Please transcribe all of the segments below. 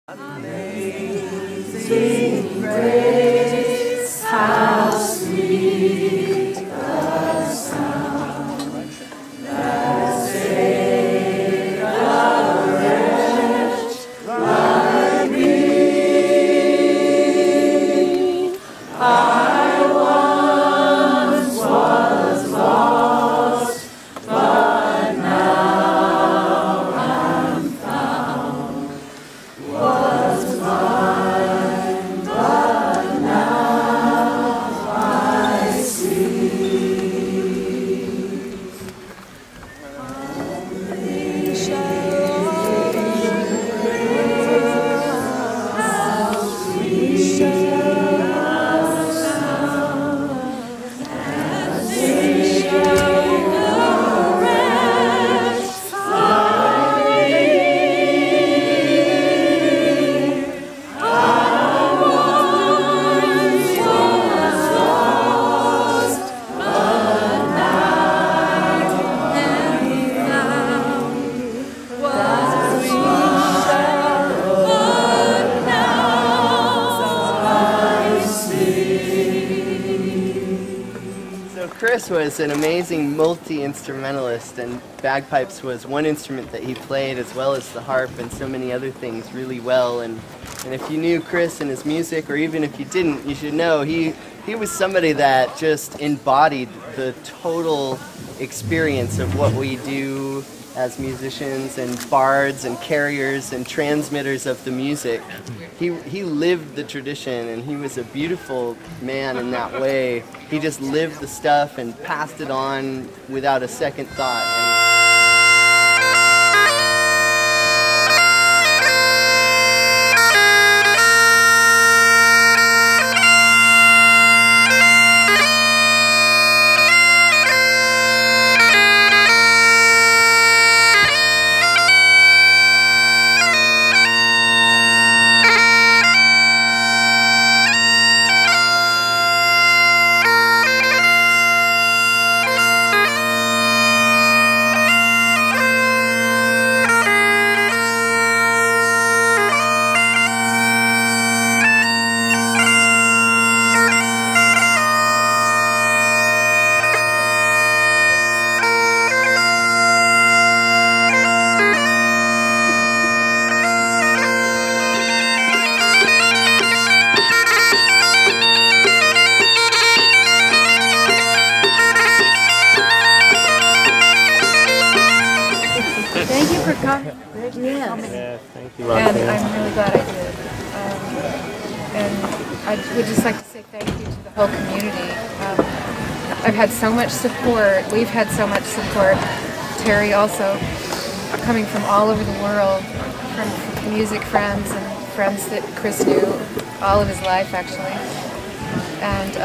Amazing grace, how sweet the sound that saved a wretch like me. I once was lost, but now I'm found. Was blind, but now I see. Only shall how sweet the sound that saved a wretch like me. I once was lost, but now am found. Was blind, but now I see. So Chris was an amazing multi-instrumentalist, and bagpipes was one instrument that he played, as well as the harp and so many other things really well. And if you knew Chris and his music, or even if you didn't, you should know he was somebody that just embodied the total experience of what we do as musicians and bards and carriers and transmitters of the music. He lived the tradition, and he was a beautiful man in that way. He just lived the stuff and passed it on without a second thought. Thank you for coming. Yes. Thank you, And I'm really glad I did. And I would just like to say thank you to the whole community. I've had so much support. We've had so much support. Terry also, coming from all over the world, from music friends and friends that Chris knew all of his life, actually. And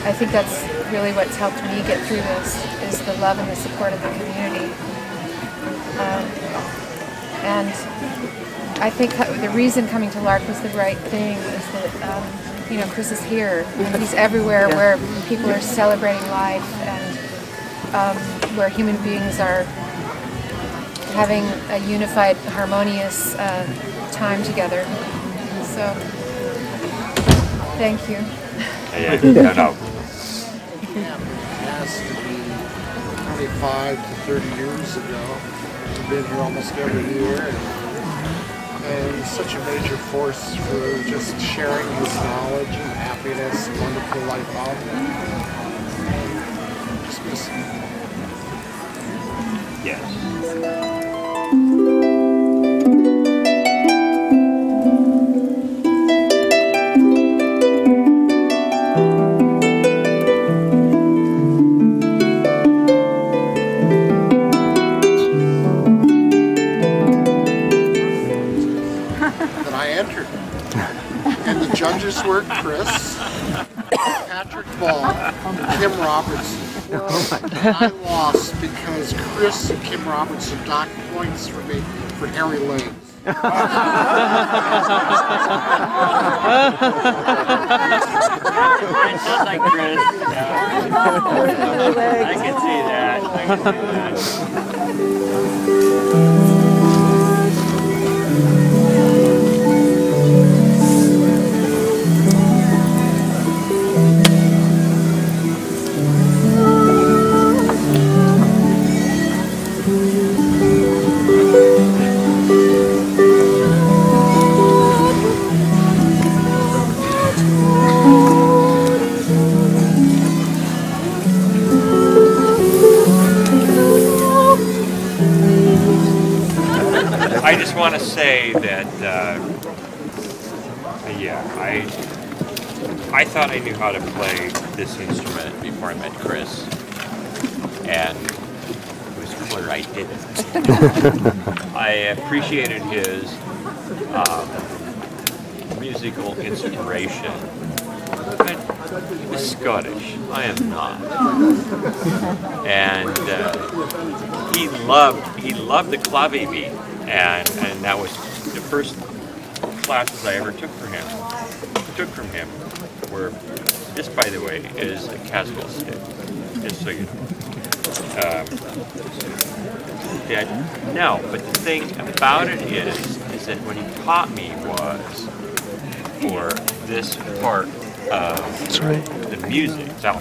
I think that's really what's helped me get through this, is the love and the support of the community. And I think the reason coming to Lark was the right thing, is that you know, Chris is here. He's everywhere where people are celebrating life, and where human beings are having a unified, harmonious time together. So, thank you. No. Camp has to be 25 to 30 years ago. I've been here almost every year, and he's such a major force for just sharing his knowledge and happiness and wonderful life out there. Just miss him. Yes. And the judges were Chris, Patrick Ball, and Kim Robertson. I lost because Chris and Kim Robertson docked points for me for Harry Lane. It sounds like Chris. I can see that. I can see that. just want to say that, yeah, I thought I knew how to play this instrument before I met Chris, and it was clear I didn't. I appreciated his musical inspiration, but he was Scottish. I am not, and he loved the clave beat, and that was the first classes I ever took from him. Where this, by the way, is a Caswell stick, just so you know. No, but the thing about it is that what he taught me was for this part of the music. So,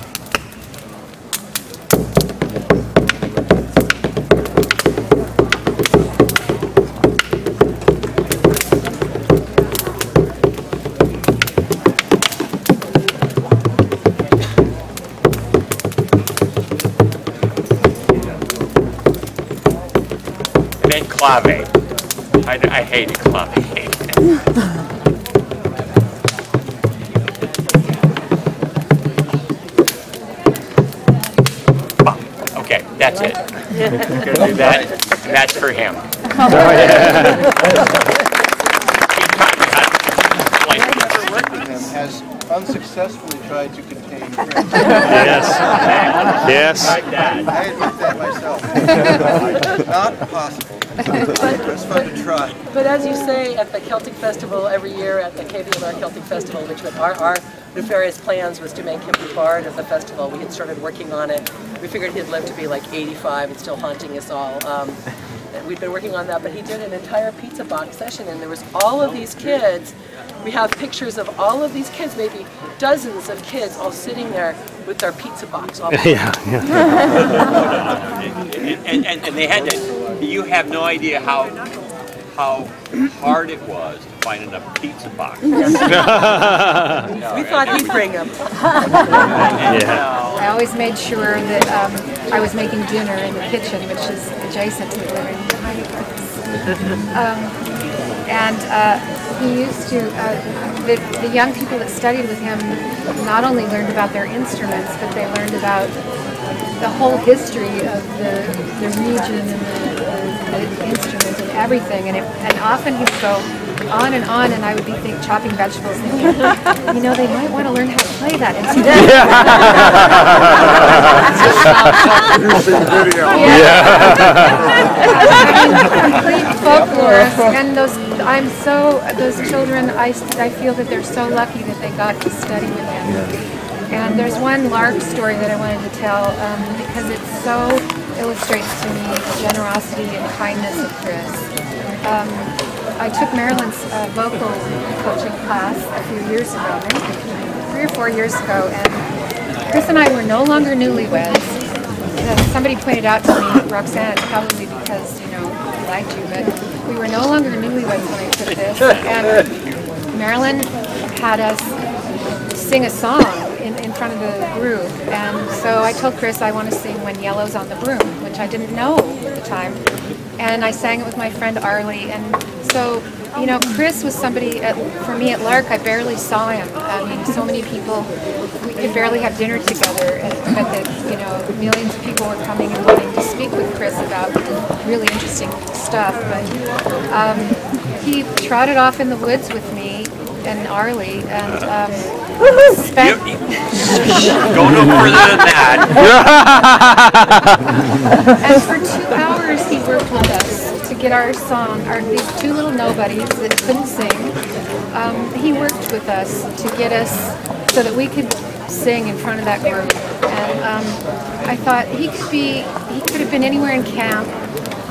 clave. I hate clave. Okay, that's it. Gonna do that, and that's for him. Has unsuccessfully tried to contain Chris. Yes. Yes. I admit that myself. Not possible. It's fun to try. But as you say, at the Celtic Festival every year, at the Lark Celtic Festival, which was our nefarious plans was to make him the bard of the festival. We had started working on it. We figured he'd live to be like 85 and still haunting us all. We'd been working on that, but he did an entire pizza box session, and there was all of these kids. We have pictures of all of these kids, maybe dozens of kids, all sitting there with their pizza box. All Yeah. And they had to. You have no idea how hard it was to find enough pizza boxes. We thought he'd bring them. I always made sure that I was making dinner in the kitchen, which is adjacent to the living room. He used to, the young people that studied with him not only learned about their instruments, but they learned about the whole history of the region and the instrument and everything. And often he would go on, and I would be chopping vegetables, thinking, you know, they might want to learn how to play that instrument. Complete folklorist, and those children, I feel that they're so lucky that they got to study with him. And there's one Lark story that I wanted to tell because it so illustrates to me the generosity and kindness of Chris. I took Marilyn's vocal coaching class a few years ago, maybe 3 or 4 years ago, and Chris and I were no longer newlyweds. Somebody pointed out to me, Roxanne, it's probably because, you know, he liked you, but we were no longer newlyweds when I took this. And Marilyn had us sing a song in front of the group, and so I told Chris I want to sing When Yellow's on the Broom, which I didn't know at the time, and I sang it with my friend Arlie. And so, you know, Chris was somebody, for me at Lark, I barely saw him. I mean, so many people, we could barely have dinner together, but you know, millions of people were coming and wanting to speak with Chris about really interesting stuff. But he trotted off in the woods with me and Arlie, and spent... Go no further than that. And for 2 hours he worked with us to get our song, these 2 little nobodies that couldn't sing. He worked with us to get us so that we could sing in front of that group. And I thought he could have been anywhere in camp,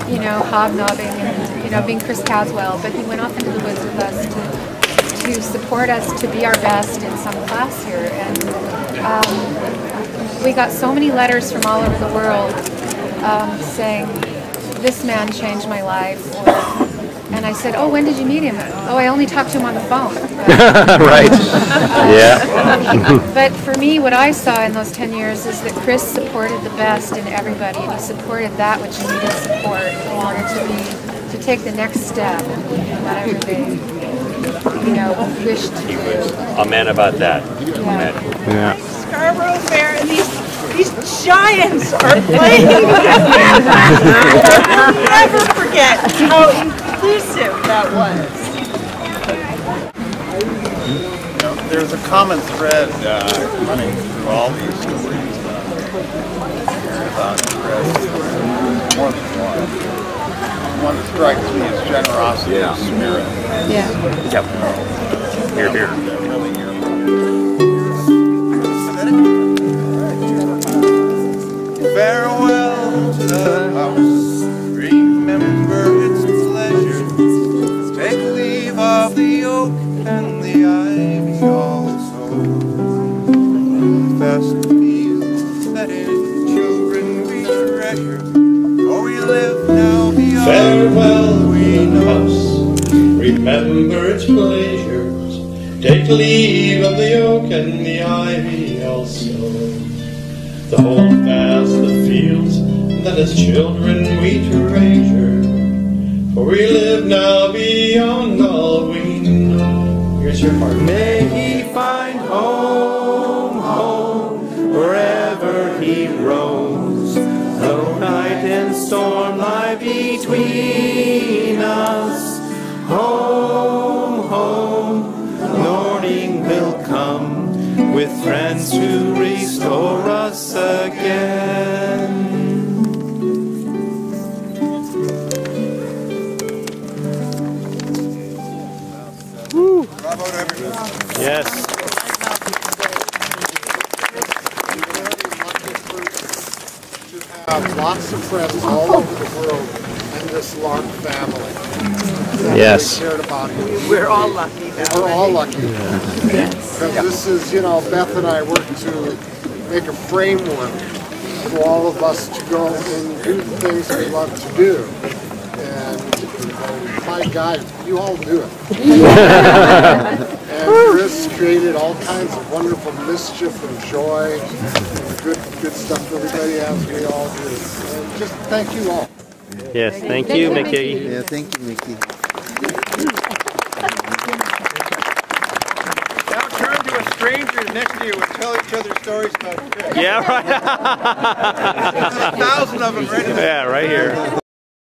you know, hobnobbing and, you know, being Chris Caswell, but he went off into the woods with us to support us to be our best in some class here. And we got so many letters from all over the world saying, this man changed my life. And I said, oh, when did you meet him? Oh, I only talked to him on the phone. Right. Yeah. But for me, what I saw in those 10 years is that Chris supported the best in everybody, and he supported that which needed support in order to be to take the next step, whatever they, wish to He do. was a man about that. Yeah. Yeah. Scarborough Fair, and these giants are playing. I'll never forget how inclusive that was. There's a common thread running through all these stories about Chris. More than one. One that strikes me is generosity of spirit. Yeah. Yep. Here, here. Farewell to the house. Remember its pleasure. Take leave of the oak and the ivy also. Fast fields that in children we treasure. For we live now beyond. Farewell, green house, remember its pleasures. Take leave of the oak and the ivy also. The hold fast the fields that as children we treasure. For we live now beyond all we know. Here's your part. May he find home, home, wherever he roams. Though night and storm lie between us, home, home, morning will come with friends to restore us again. Bravo to everyone. Yes. Have lots of friends all over the world in this Lark family. Yes. They cared about him. We're all lucky. We're all lucky. Because this is, Beth and I work to make a framework for all of us to go and do the things we love to do. And my God, you all do it. And Chris created all kinds of wonderful mischief and joy, and good stuff everybody has, we all do. And just thank you all. Yes. Thank you, Mickey. Yeah, thank you, Mickey. Now turn to a stranger next to you and tell each other stories about Chris. Yeah, right. There's 1,000 of them ready. Yeah, right here.